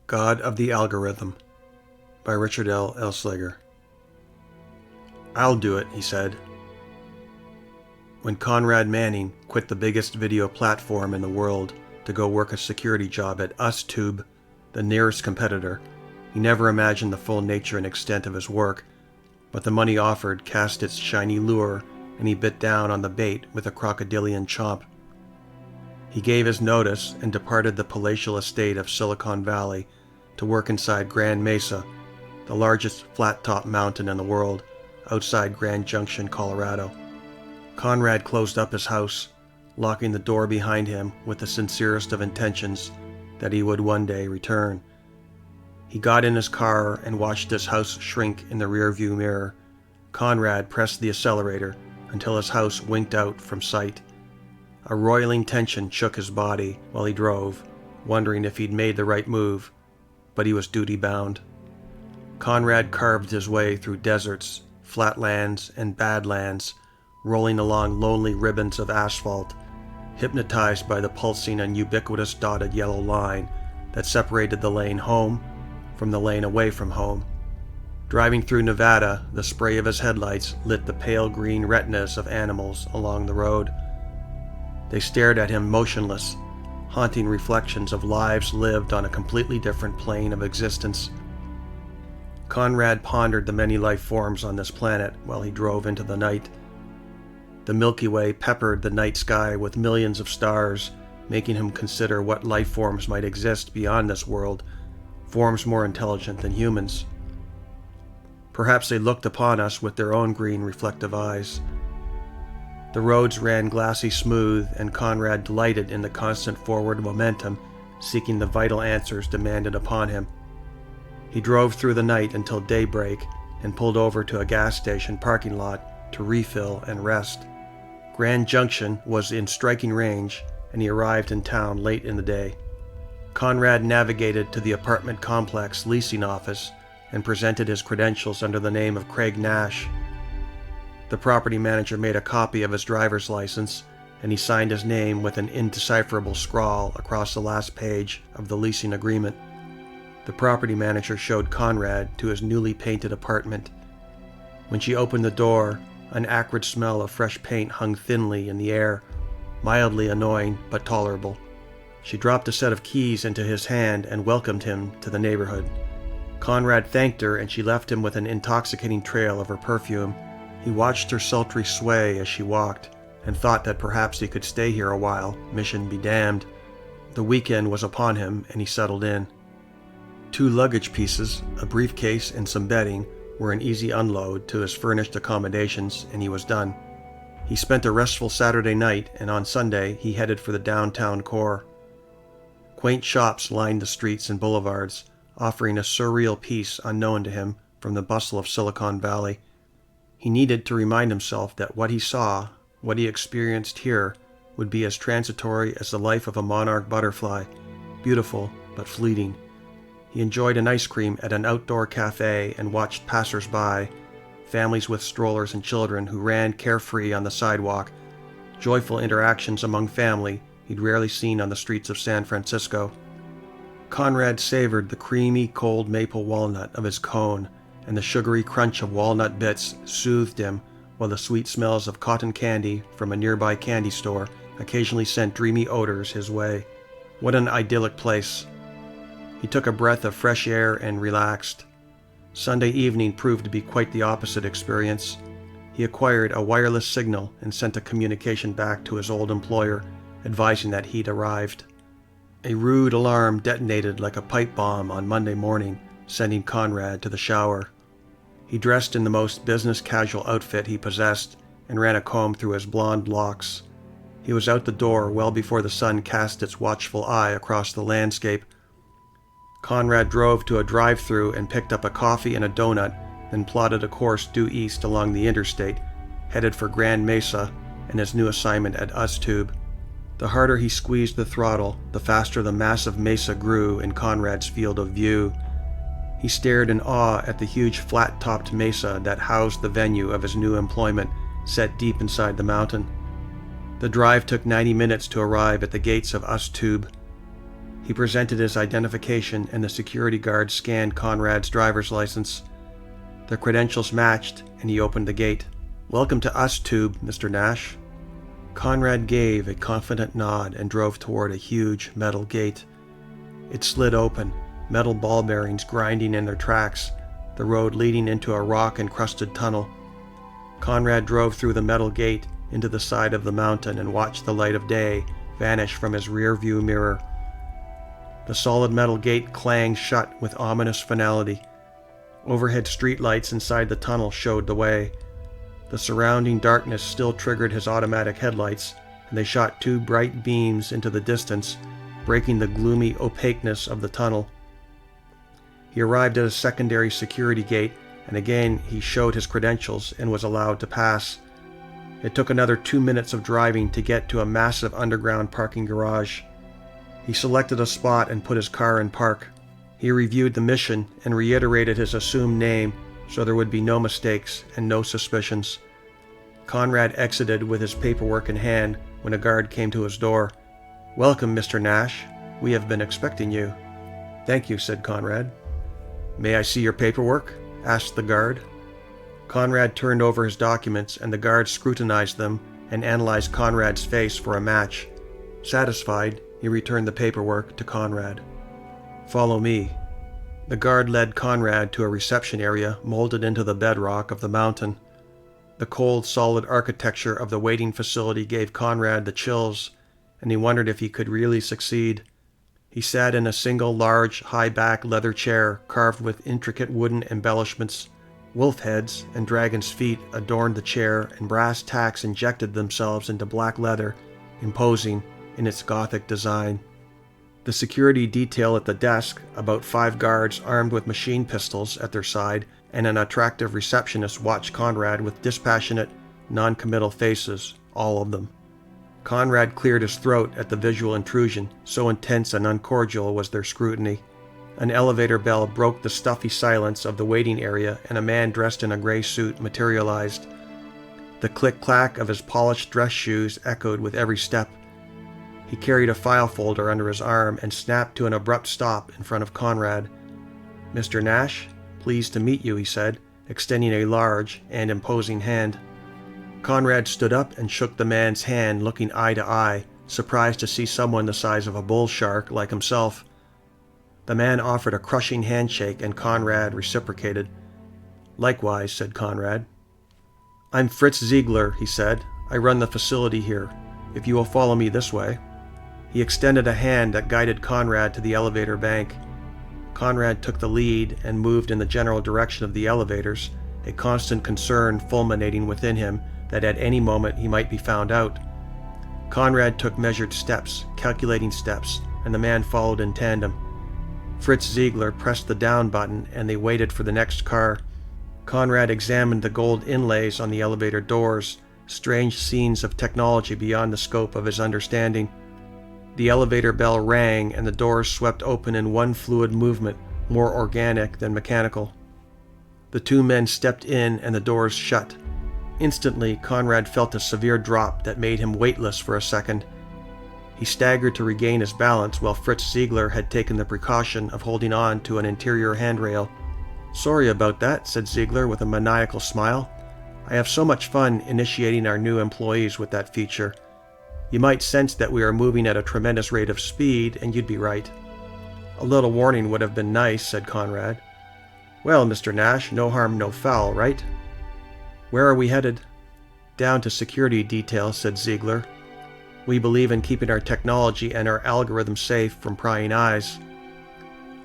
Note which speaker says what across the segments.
Speaker 1: God of the Algorithm by Richard L. Elsliger. "I'll do it," he said. When Conrad Manning quit the biggest video platform in the world to go work a security job at UsTube, the nearest competitor, he never imagined the full nature and extent of his work, but the money offered cast its shiny lure, and he bit down on the bait with a crocodilian chomp. He gave his notice and departed the palatial estate of Silicon Valley to work inside Grand Mesa, the largest flat-top mountain in the world, outside Grand Junction, Colorado. Conrad closed up his house, locking the door behind him with the sincerest of intentions that he would one day return. He got in his car and watched his house shrink in the rearview mirror. Conrad pressed the accelerator until his house winked out from sight. A roiling tension shook his body while he drove, wondering if he'd made the right move, but he was duty-bound. Conrad carved his way through deserts, flatlands, and badlands, rolling along lonely ribbons of asphalt, hypnotized by the pulsing and ubiquitous dotted yellow line that separated the lane home from the lane away from home. Driving through Nevada, the spray of his headlights lit the pale green retinas of animals along the road. They stared at him motionless, haunting reflections of lives lived on a completely different plane of existence. Conrad pondered the many life forms on this planet while he drove into the night. The Milky Way peppered the night sky with millions of stars, making him consider what life forms might exist beyond this world, forms more intelligent than humans. Perhaps they looked upon us with their own green reflective eyes. The roads ran glassy smooth, and Conrad delighted in the constant forward momentum, seeking the vital answers demanded upon him. He drove through the night until daybreak and pulled over to a gas station parking lot to refill and rest. Grand Junction was in striking range, and he arrived in town late in the day. Conrad navigated to the apartment complex leasing office and presented his credentials under the name of Craig Nash. The property manager made a copy of his driver's license, and he signed his name with an indecipherable scrawl across the last page of the leasing agreement. The property manager showed Conrad to his newly painted apartment. When she opened the door, an acrid smell of fresh paint hung thinly in the air, mildly annoying but tolerable. She dropped a set of keys into his hand and welcomed him to the neighborhood. Conrad thanked her, and she left him with an intoxicating trail of her perfume. He watched her sultry sway as she walked, and thought that perhaps he could stay here a while, mission be damned. The weekend was upon him, and he settled in. 2 luggage pieces, a briefcase, and some bedding were an easy unload to his furnished accommodations, and he was done. He spent a restful Saturday night, and on Sunday he headed for the downtown core. Quaint shops lined the streets and boulevards, offering a surreal peace unknown to him from the bustle of Silicon Valley. He needed to remind himself that what he saw, what he experienced here, would be as transitory as the life of a monarch butterfly, beautiful but fleeting. He enjoyed an ice cream at an outdoor cafe and watched passers-by, families with strollers and children who ran carefree on the sidewalk, joyful interactions among family he'd rarely seen on the streets of San Francisco. Conrad savored the creamy, cold maple walnut of his cone, and the sugary crunch of walnut bits soothed him, while the sweet smells of cotton candy from a nearby candy store occasionally sent dreamy odors his way. What an idyllic place. He took a breath of fresh air and relaxed. Sunday evening proved to be quite the opposite experience. He acquired a wireless signal and sent a communication back to his old employer, advising that he'd arrived. A rude alarm detonated like a pipe bomb on Monday morning, sending Conrad to the shower. He dressed in the most business-casual outfit he possessed and ran a comb through his blonde locks. He was out the door well before the sun cast its watchful eye across the landscape. Conrad drove to a drive-thru and picked up a coffee and a donut, then plotted a course due east along the interstate, headed for Grand Mesa and his new assignment at UsTube. The harder he squeezed the throttle, the faster the massive mesa grew in Conrad's field of view. He stared in awe at the huge flat-topped mesa that housed the venue of his new employment, set deep inside the mountain. The drive took 90 minutes to arrive at the gates of UsTube. He presented his identification and the security guard scanned Conrad's driver's license. The credentials matched and he opened the gate. "Welcome to us, Tube, Mr. Nash." Conrad gave a confident nod and drove toward a huge metal gate. It slid open, metal ball bearings grinding in their tracks, the road leading into a rock-encrusted tunnel. Conrad drove through the metal gate into the side of the mountain and watched the light of day vanish from his rear-view mirror. The solid metal gate clanged shut with ominous finality. Overhead streetlights inside the tunnel showed the way. The surrounding darkness still triggered his automatic headlights, and they shot two bright beams into the distance, breaking the gloomy opaqueness of the tunnel. He arrived at a secondary security gate, and again he showed his credentials and was allowed to pass. It took another 2 minutes of driving to get to a massive underground parking garage. He selected a spot and put his car in park. He reviewed the mission and reiterated his assumed name so there would be no mistakes and no suspicions. Conrad exited with his paperwork in hand when a guard came to his door. "Welcome, Mr. Nash. We have been expecting you." "Thank you," said Conrad. "May I see your paperwork?" asked the guard. Conrad turned over his documents and the guard scrutinized them and analyzed Conrad's face for a match. Satisfied, he returned the paperwork to Conrad. "Follow me." The guard led Conrad to a reception area molded into the bedrock of the mountain. The cold, solid architecture of the waiting facility gave Conrad the chills, and he wondered if he could really succeed. He sat in a single large, high-back leather chair carved with intricate wooden embellishments. Wolf heads and dragon's feet adorned the chair, and brass tacks injected themselves into black leather, imposing in its Gothic design. The security detail at the desk, about 5 guards armed with machine pistols at their side, and an attractive receptionist watched Conrad with dispassionate, non-committal faces, all of them. Conrad cleared his throat at the visual intrusion, so intense and uncordial was their scrutiny. An elevator bell broke the stuffy silence of the waiting area, and a man dressed in a gray suit materialized. The click-clack of his polished dress shoes echoed with every step. He carried a file folder under his arm and snapped to an abrupt stop in front of Conrad. "Mr. Nash, pleased to meet you," he said, extending a large and imposing hand. Conrad stood up and shook the man's hand, looking eye to eye, surprised to see someone the size of a bull shark like himself. The man offered a crushing handshake, and Conrad reciprocated. "Likewise," said Conrad. "I'm Fritz Ziegler," he said. "I run the facility here. If you will follow me this way." He extended a hand that guided Conrad to the elevator bank. Conrad took the lead and moved in the general direction of the elevators, a constant concern fulminating within him that at any moment he might be found out. Conrad took measured steps, calculating steps, and the man followed in tandem. Fritz Ziegler pressed the down button and they waited for the next car. Conrad examined the gold inlays on the elevator doors, strange scenes of technology beyond the scope of his understanding. The elevator bell rang and the doors swept open in one fluid movement, more organic than mechanical. The two men stepped in and the doors shut. Instantly, Conrad felt a severe drop that made him weightless for a second. He staggered to regain his balance while Fritz Ziegler had taken the precaution of holding on to an interior handrail. "Sorry about that," said Ziegler with a maniacal smile. "I have so much fun initiating our new employees with that feature. You might sense that we are moving at a tremendous rate of speed, and you'd be right." "A little warning would have been nice," said Conrad. "Well, Mr. Nash, no harm, no foul, right?" "Where are we headed?" "Down to security detail," said Ziegler. "We believe in keeping our technology and our algorithms safe from prying eyes."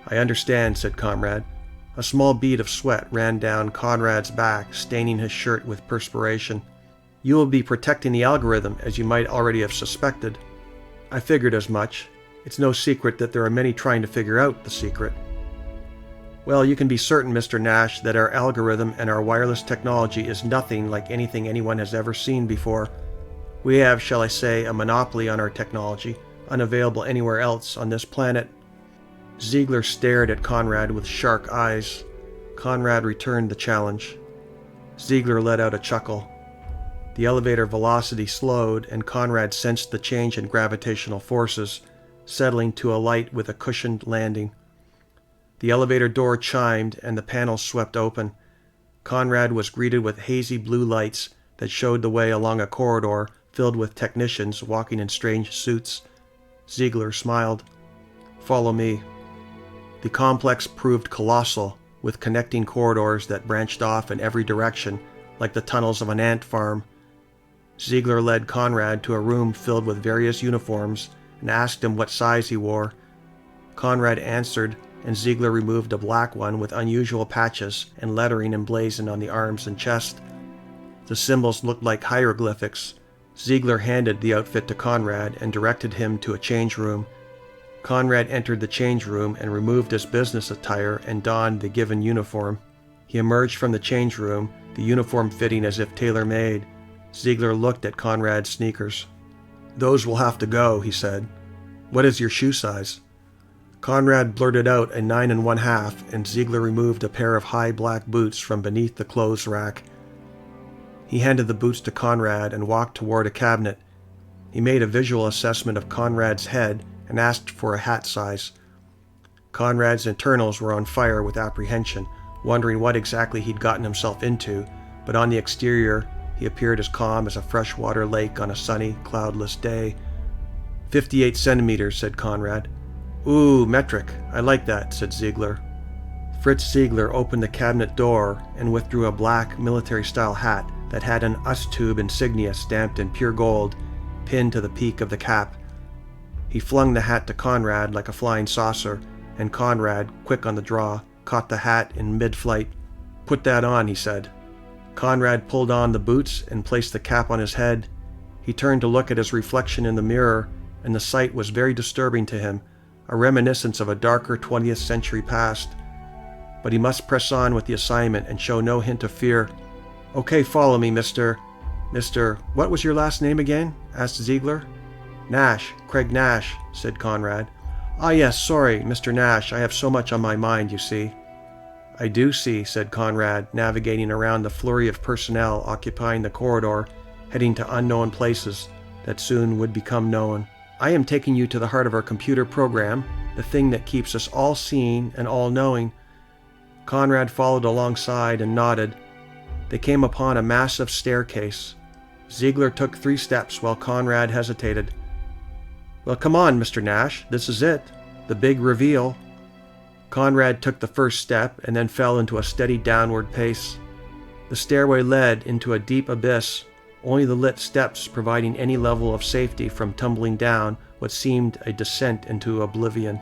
Speaker 1: "I understand," said Conrad. A small bead of sweat ran down Conrad's back, staining his shirt with perspiration. "You will be protecting the algorithm, as you might already have suspected." "I figured as much. It's no secret that there are many trying to figure out the secret." "Well, you can be certain, Mr. Nash, that our algorithm and our wireless technology is nothing like anything anyone has ever seen before. We have, shall I say, a monopoly on our technology, unavailable anywhere else on this planet." Ziegler stared at Conrad with shark eyes. Conrad returned the challenge. Ziegler let out a chuckle. The elevator velocity slowed, and Conrad sensed the change in gravitational forces. settling to a light with a cushioned landing. The elevator door chimed and the panels swept open. Conrad was greeted with hazy blue lights that showed the way along a corridor filled with technicians walking in strange suits. Ziegler smiled. "Follow me." The complex proved colossal, with connecting corridors that branched off in every direction, like the tunnels of an ant farm. Ziegler led Conrad to a room filled with various uniforms and asked him what size he wore. Conrad answered, and Ziegler removed a black one with unusual patches and lettering emblazoned on the arms and chest. The symbols looked like hieroglyphics. Ziegler handed the outfit to Conrad and directed him to a change room. Conrad entered the change room and removed his business attire and donned the given uniform. He emerged from the change room, the uniform fitting as if tailor-made. Ziegler looked at Conrad's sneakers. "Those will have to go," he said. "What is your shoe size?" Conrad blurted out a 9 1/2, and Ziegler removed a pair of high black boots from beneath the clothes rack. He handed the boots to Conrad and walked toward a cabinet. He made a visual assessment of Conrad's head and asked for a hat size. Conrad's internals were on fire with apprehension, wondering what exactly he'd gotten himself into, but on the exterior he appeared as calm as a freshwater lake on a sunny, cloudless day. 58 centimeters, said Conrad. "Ooh, metric. I like that," said Ziegler. Fritz Ziegler opened the cabinet door and withdrew a black, military-style hat that had an US-tube insignia stamped in pure gold, pinned to the peak of the cap. He flung the hat to Conrad like a flying saucer, and Conrad, quick on the draw, caught the hat in mid-flight. "Put that on," he said. Conrad pulled on the boots and placed the cap on his head. He turned to look at his reflection in the mirror, and the sight was very disturbing to him, a reminiscence of a darker 20th century past. But he must press on with the assignment and show no hint of fear. "Okay, follow me, Mr. What was your last name again?" asked Ziegler. "Nash, Craig Nash," said Conrad. "Ah yes, sorry, Mr. Nash, I have so much on my mind, you see." "I do see," said Conrad, navigating around the flurry of personnel occupying the corridor, heading to unknown places that soon would become known. "I am taking you to the heart of our computer program, the thing that keeps us all seeing and all knowing." Conrad followed alongside and nodded. They came upon a massive staircase. Ziegler took 3 steps while Conrad hesitated. "Well, come on, Mr. Nash, this is it. The big reveal." Conrad took the first step and then fell into a steady downward pace. The stairway led into a deep abyss, only the lit steps providing any level of safety from tumbling down what seemed a descent into oblivion.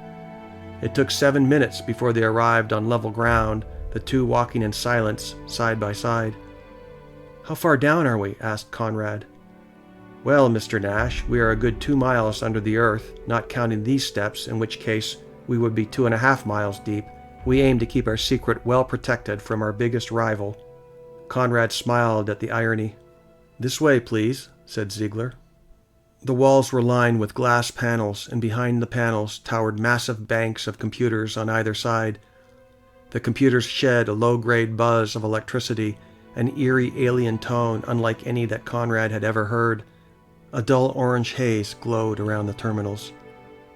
Speaker 1: It took 7 minutes before they arrived on level ground, the two walking in silence, side by side. "How far down are we?" asked Conrad. "Well, Mr. Nash, we are a good 2 miles under the earth, not counting these steps, in which case we would be 2.5 miles deep. We aim to keep our secret well protected from our biggest rival." Conrad smiled at the irony. "This way, please," said Ziegler. The walls were lined with glass panels, and behind the panels towered massive banks of computers on either side. The computers shed a low-grade buzz of electricity, an eerie alien tone unlike any that Conrad had ever heard. A dull orange haze glowed around the terminals.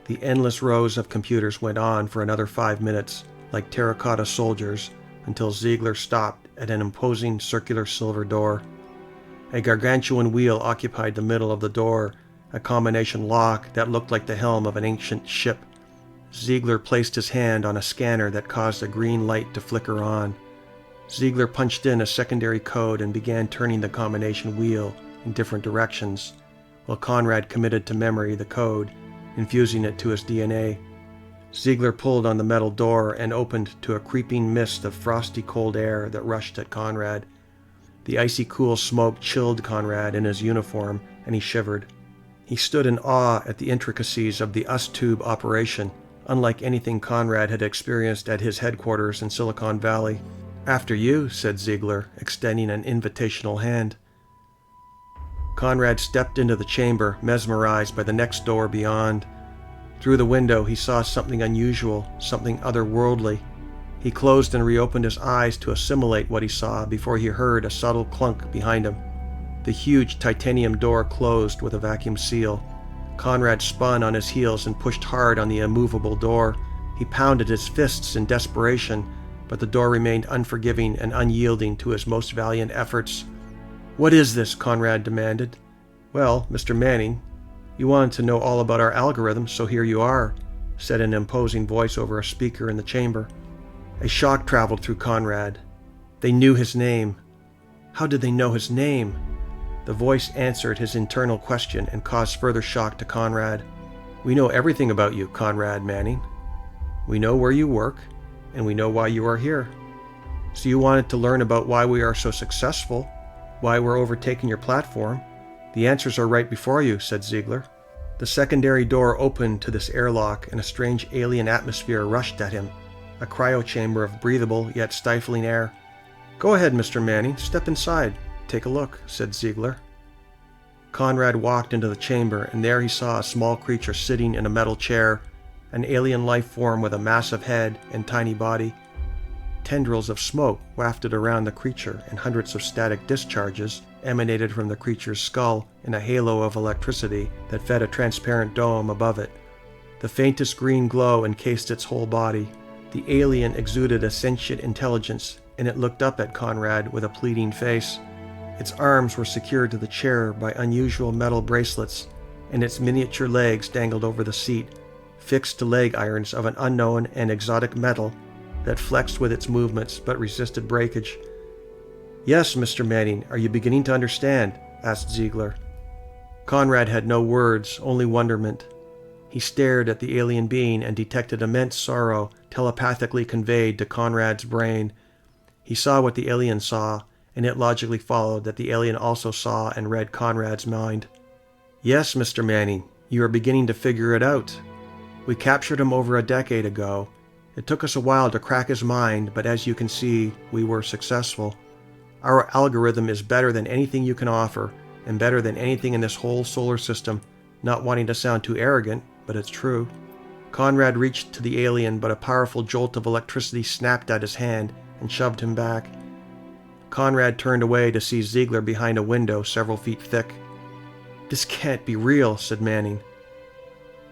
Speaker 1: The endless rows of computers went on for another 5 minutes, like terracotta soldiers, until Ziegler stopped at an imposing circular silver door. A gargantuan wheel occupied the middle of the door, a combination lock that looked like the helm of an ancient ship. Ziegler placed his hand on a scanner that caused a green light to flicker on. Ziegler punched in a secondary code and began turning the combination wheel in different directions, while Conrad committed to memory the code, infusing it to his DNA. Ziegler pulled on the metal door and opened to a creeping mist of frosty cold air that rushed at Conrad. The icy cool smoke chilled Conrad in his uniform, and he shivered. He stood in awe at the intricacies of the US-tube operation, unlike anything Conrad had experienced at his headquarters in Silicon Valley. "After you," said Ziegler, extending an invitational hand. Conrad stepped into the chamber, mesmerized by the next door beyond. Through the window he saw something unusual, something otherworldly. He closed and reopened his eyes to assimilate what he saw before he heard a subtle clunk behind him. The huge titanium door closed with a vacuum seal. Conrad spun on his heels and pushed hard on the immovable door. He pounded his fists in desperation, but the door remained unforgiving and unyielding to his most valiant efforts. "What is this?" Conrad demanded. "Well, Mr. Manning, you wanted to know all about our algorithm, so here you are," said an imposing voice over a speaker in the chamber. A shock traveled through Conrad. They knew his name. How did they know his name? The voice answered his internal question and caused further shock to Conrad. "We know everything about you, Conrad Manning. We know where you work, and we know why you are here. So you wanted to learn about why we are so successful, why we're overtaking your platform. The answers are right before you," said Ziegler. The secondary door opened to this airlock, and a strange alien atmosphere rushed at him, a cryochamber of breathable yet stifling air. "Go ahead, Mr. Manning, step inside. Take a look," said Ziegler. Conrad walked into the chamber, and there he saw a small creature sitting in a metal chair, an alien life form with a massive head and tiny body. Tendrils of smoke wafted around the creature, and hundreds of static discharges emanated from the creature's skull in a halo of electricity that fed a transparent dome above it. The faintest green glow encased its whole body. The alien exuded a sentient intelligence, and it looked up at Conrad with a pleading face. Its arms were secured to the chair by unusual metal bracelets, and its miniature legs dangled over the seat, fixed to leg irons of an unknown and exotic metal that flexed with its movements but resisted breakage. "Yes, Mr. Manning, are you beginning to understand?" asked Ziegler. Conrad had no words, only wonderment. He stared at the alien being and detected immense sorrow telepathically conveyed to Conrad's brain. He saw what the alien saw, and it logically followed that the alien also saw and read Conrad's mind. "Yes, Mr. Manning, you are beginning to figure it out. We captured him over a decade ago. It took us a while to crack his mind, but as you can see, we were successful. Our algorithm is better than anything you can offer, and better than anything in this whole solar system, not wanting to sound too arrogant, but it's true." Conrad reached to the alien, but a powerful jolt of electricity snapped at his hand and shoved him back. Conrad turned away to see Ziegler behind a window several feet thick. "This can't be real," said Manning.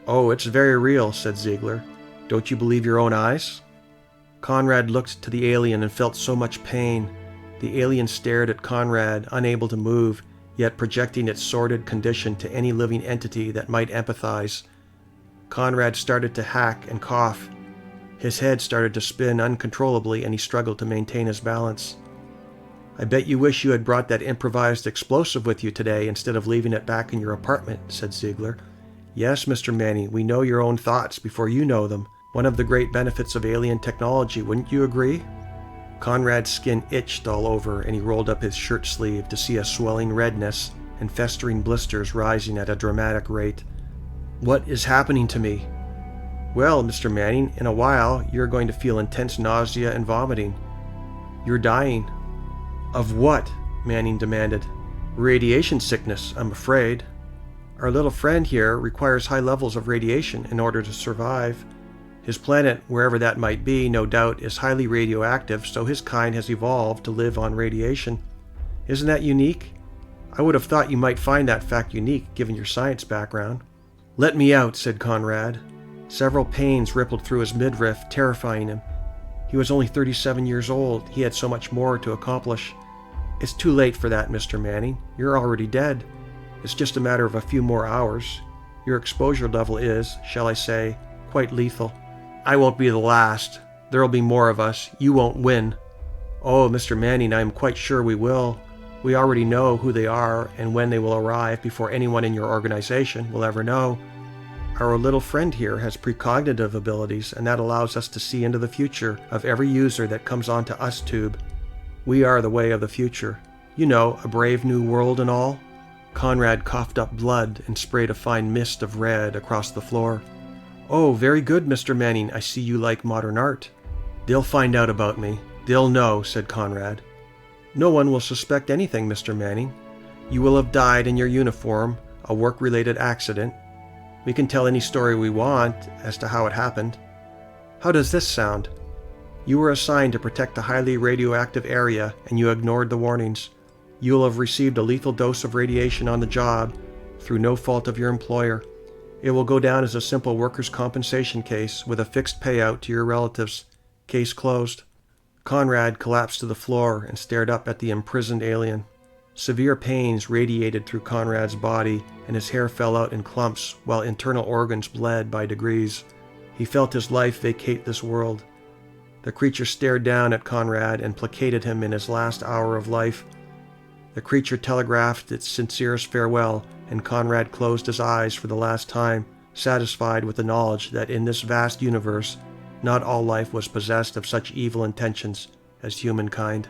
Speaker 1: "Oh, it's very real," said Ziegler. "Don't you believe your own eyes?" Conrad looked to the alien and felt so much pain. The alien stared at Conrad, unable to move, yet projecting its sordid condition to any living entity that might empathize. Conrad started to hack and cough. His head started to spin uncontrollably, and he struggled to maintain his balance. "I bet you wish you had brought that improvised explosive with you today instead of leaving it back in your apartment," said Ziegler. "Yes, Mr. Manning, we know your own thoughts before you know them. One of the great benefits of alien technology, wouldn't you agree?" Conrad's skin itched all over, and he rolled up his shirt sleeve to see a swelling redness and festering blisters rising at a dramatic rate. "What is happening to me?" "Well, Mr. Manning, in a while you're going to feel intense nausea and vomiting. You're dying." "Of what?" Manning demanded. "Radiation sickness, I'm afraid. Our little friend here requires high levels of radiation in order to survive. His planet, wherever that might be, no doubt is highly radioactive, so his kind has evolved to live on radiation. Isn't that unique? I would have thought you might find that fact unique, given your science background." "Let me out," said Conrad. Several pains rippled through his midriff, terrifying him. He was only 37 years old. He had so much more to accomplish. "It's too late for that, Mr. Manning. You're already dead. It's just a matter of a few more hours. Your exposure level is, shall I say, quite lethal." "I won't be the last. There'll be more of us. You won't win." "Oh, Mr. Manning, I am quite sure we will. We already know who they are and when they will arrive before anyone in your organization will ever know. Our little friend here has precognitive abilities, and that allows us to see into the future of every user that comes onto USTube. We are the way of the future. You know, a brave new world and all." Conrad coughed up blood and sprayed a fine mist of red across the floor. "Oh, very good, Mr. Manning. I see you like modern art." "They'll find out about me. They'll know," said Conrad. "No one will suspect anything, Mr. Manning. You will have died in your uniform, a work-related accident. We can tell any story we want as to how it happened. How does this sound? You were assigned to protect a highly radioactive area, and you ignored the warnings. You will have received a lethal dose of radiation on the job, through no fault of your employer. It will go down as a simple workers' compensation case with a fixed payout to your relatives. Case closed." Conrad collapsed to the floor and stared up at the imprisoned alien. Severe pains radiated through Conrad's body, and his hair fell out in clumps while internal organs bled by degrees. He felt his life vacate this world. The creature stared down at Conrad and placated him in his last hour of life. The creature telegraphed its sincerest farewell, and Conrad closed his eyes for the last time, satisfied with the knowledge that in this vast universe, not all life was possessed of such evil intentions as humankind.